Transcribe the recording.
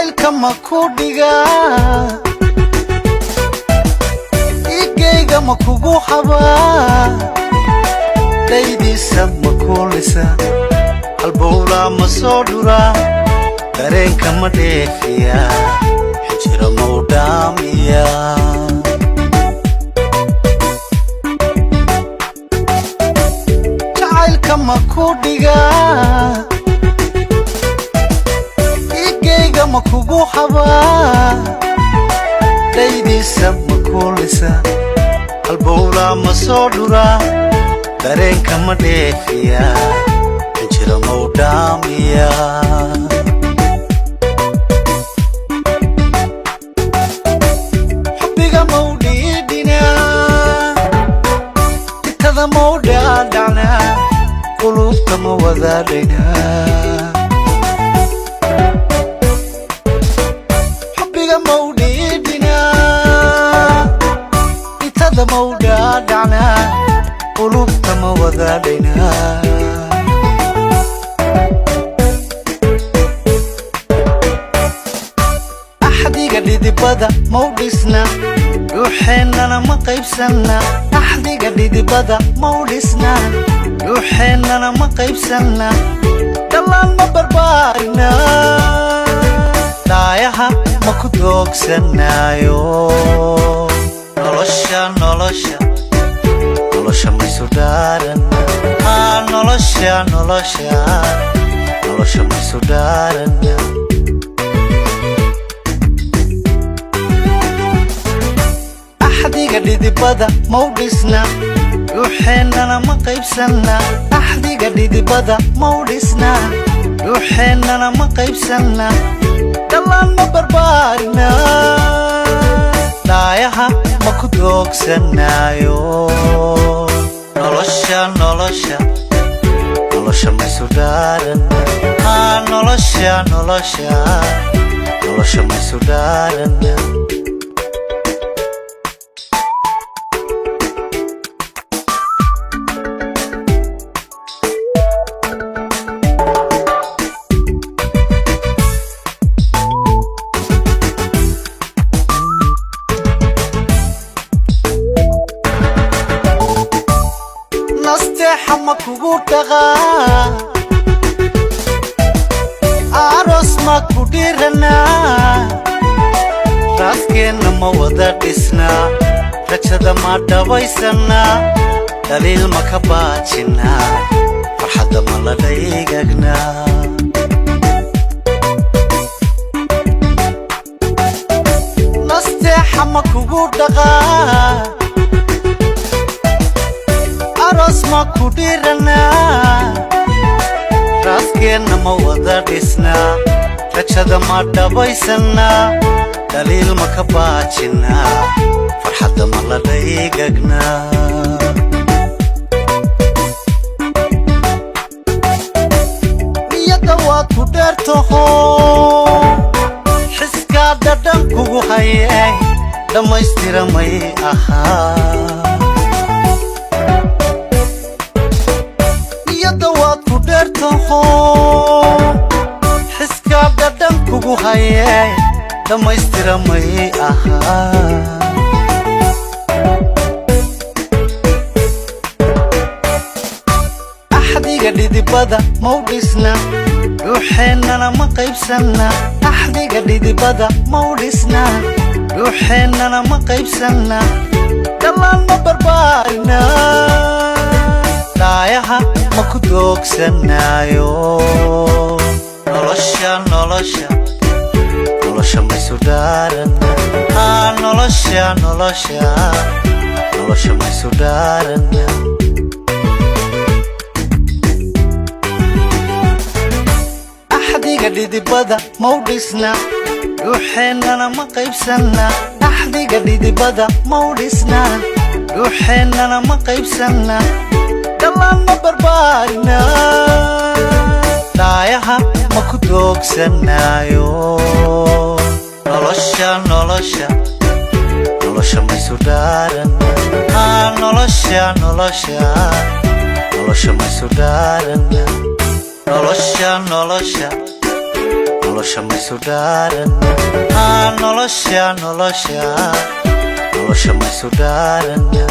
jacaylka ma ku dhigaa igayga ma kugu xabaa daydiisa ma kuulisa halbowla ma soo dhuraa dareenka ma dheefiya xijira ma u dhaamiya jacaylka ma ku dhigaa igayga ma kugu xabaa daydiisa ma kuulisa halbowla ma soo dhuraa dareenka ma dheefiya xijira ma u dhaamiya xubbiga ma u dhiidhinaa jikada ma u dhaadhacnaa qulubta ma wadaadhaynaa xubbiga ma u dhiidhinaa jikada ma u dhaadhacnaa qulubta ma wadaadhaynaa axdiga dhidibada ma u dhisna dhuuxeennana ma qaybsanna axdiga dhidibada ma u dhisna dhuuxeennana ma qaybsanna dhallaan ma barbaarina daayaha ma ku doogsanaayo nolosha ma isu dhaarana nolosha ma isu dhaarana axdiga dhidibada ma u dhisna dhuuxeennana ma qaybsanna axdiga dhidibada ma u dhisna dhuuxeennana ma qaybsanna dhallaan ma barbaarina daayaha ma ku doogsanaayo nolosha ma isu dhaarana nolosha ma isu dhaarana nasteexa ma kugu dhaqaa aroos ma ku dhiranaa raaskeenna ma wada dhisnaa rajada ma dhabaysannaa daliil ma ka baajinnaa farxadda ma la dhaygagnaa nasteexa ma kugu dhaqaa aroos ma ku dhiranaa raaskeenna ma wada dhisnaa rajada ma dhabaysannaa daliil ma ka baajinnaa farxadda ma la dhaygagnaa niyadda waad ku dheertaho xiskaa dhadhan kugu hayay dhammaystira may ahaa waad ku dheertaho xiskaa dhadhan kugu hayay dhammaystira may ahaa axdiga dhidibada ma u dhisna dhuuxeennana ma qaybsanna axdiga dhidibada ma u dhisna dhuuxeennana ma qaybsanna dhallaan ma barbaarina daayaha ma ku doogsanaayo nolosha ma isu dhaarana nolosha ma isu dhaarana axdiga dhidibada ma u dhisna dhuuxeennana ma qaybsanna axdiga dhidibada ma u dhisna dhuuxeennana ma qaybsanna dhallaan ma barbaarina daayaha ma ku doogsanaayo nolosha ma isu dhaarana nolosha ma isu dhaarana nolosha nolosha maysu dhaarana nolosha maysu dhaarana